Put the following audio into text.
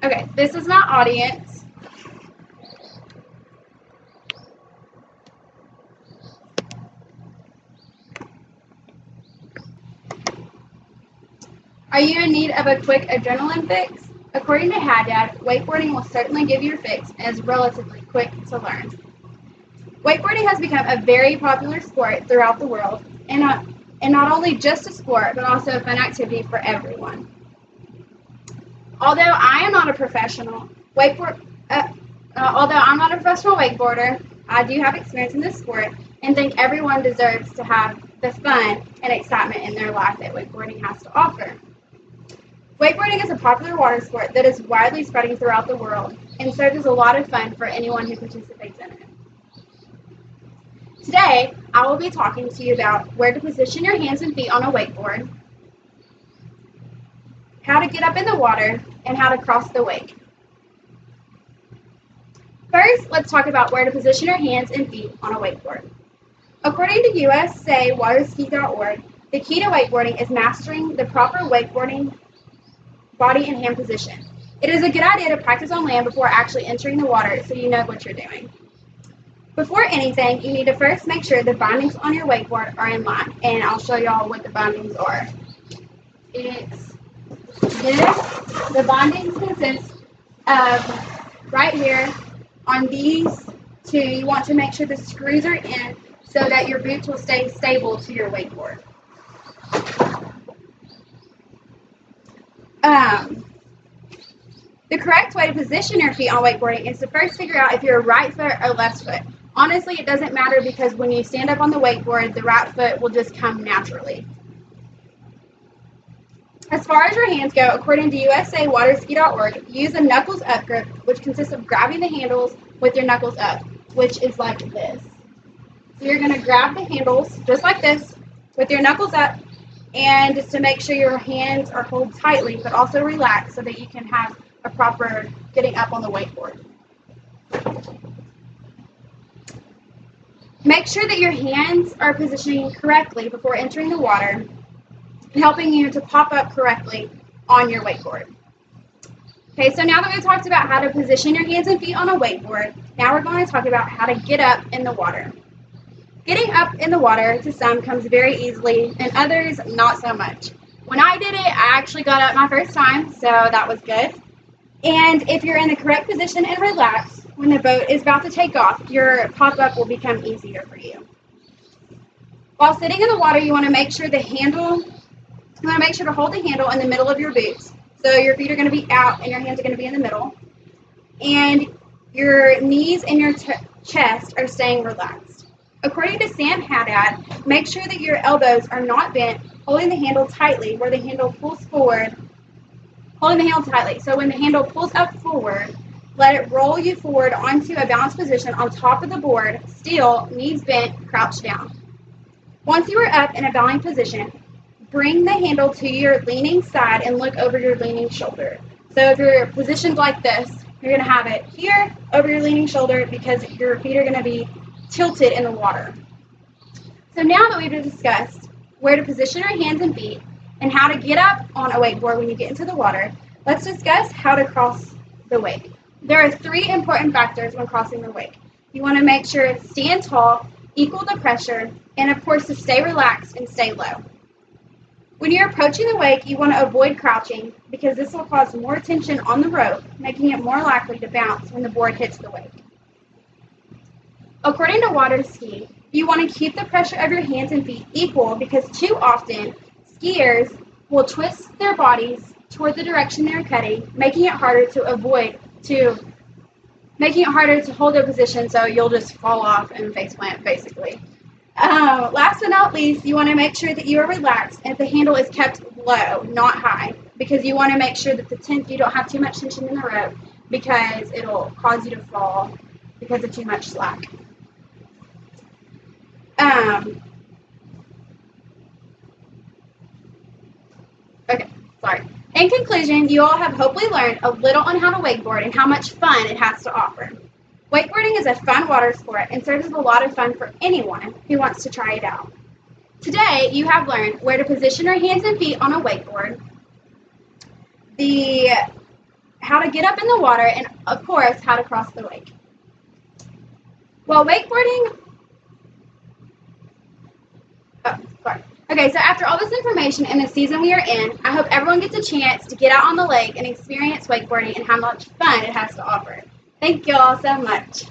Okay, this is my audience. Are you in need of a quick adrenaline fix? According to Haddad, wakeboarding will certainly give you a fix and is relatively quick to learn. Wakeboarding has become a very popular sport throughout the world, and not only just a sport, but also a fun activity for everyone. Although I'm not a professional wakeboarder, I do have experience in this sport and think everyone deserves to have the fun and excitement in their life that wakeboarding has to offer. Wakeboarding is a popular water sport that is widely spreading throughout the world and serves as a lot of fun for anyone who participates in it. Today, I will be talking to you about where to position your hands and feet on a wakeboard, how to get up in the water, and how to cross the wake. First, let's talk about where to position your hands and feet on a wakeboard. According to USAWaterski.org, the key to wakeboarding is mastering the proper wakeboarding body and hand position. It is a good idea to practice on land before actually entering the water so you know what you're doing. Before anything, you need to first make sure the bindings on your wakeboard are in line, and I'll show y'all what the bindings are. It's this. The bindings consist of right here on these two. You want to make sure the screws are in so that your boots will stay stable to your wakeboard. The correct way to position your feet on wakeboarding is to first figure out if you're a right foot or left foot. Honestly, it doesn't matter because when you stand up on the wakeboard, the right foot will just come naturally. As far as your hands go, according to USAWaterski.org, use a knuckles up grip, which consists of grabbing the handles with your knuckles up, which is like this. So you're going to grab the handles just like this with your knuckles up, and just to make sure your hands are held tightly but also relaxed so that you can have a proper getting up on the wakeboard. Make sure that your hands are positioning correctly before entering the water, helping you to pop up correctly on your wakeboard. Okay, so now that we've talked about how to position your hands and feet on a wakeboard, now we're going to talk about how to get up in the water. Getting up in the water to some comes very easily and others not so much. When I did it, I actually got up my first time, so that was good. And if you're in the correct position and relaxed when the boat is about to take off, your pop-up will become easier for you. While sitting in the water, you want to make sure to hold the handle in the middle of your boots. So your feet are going to be out and your hands are going to be in the middle. And your knees and your chest are staying relaxed. According to Sam Haddad, make sure that your elbows are not bent, holding the handle tightly where the handle pulls forward. Holding the handle tightly. So when the handle pulls up forward, let it roll you forward onto a balanced position on top of the board, still, knees bent, crouched down. Once you are up in a balanced position, bring the handle to your leaning side and look over your leaning shoulder. So if you're positioned like this, you're going to have it here over your leaning shoulder because your feet are going to be tilted in the water. So now that we've discussed where to position our hands and feet and how to get up on a wakeboard when you get into the water, let's discuss how to cross the wake. There are 3 important factors when crossing the wake. You want to make sure to stand tall, equal the pressure, and of course to stay relaxed and stay low. When you're approaching the wake, you want to avoid crouching because this will cause more tension on the rope, making it more likely to bounce when the board hits the wake. According to water ski, you want to keep the pressure of your hands and feet equal because too often skiers will twist their bodies toward the direction they're cutting, making it harder to hold their position, so you'll just fall off and faceplant basically. Last but not least, you want to make sure that you are relaxed and the handle is kept low, not high, because you want to make sure that you don't have too much tension in the rope because it'll cause you to fall because of too much slack. In conclusion, you all have hopefully learned a little on how to wakeboard and how much fun it has to offer. Wakeboarding is a fun water sport and serves as a lot of fun for anyone who wants to try it out. Today, you have learned where to position your hands and feet on a wakeboard, how how to get up in the water, and of course, how to cross the lake. Well, wakeboarding, sorry. Okay, so after all this information and the season we are in, I hope everyone gets a chance to get out on the lake and experience wakeboarding and how much fun it has to offer. Thank you all so much.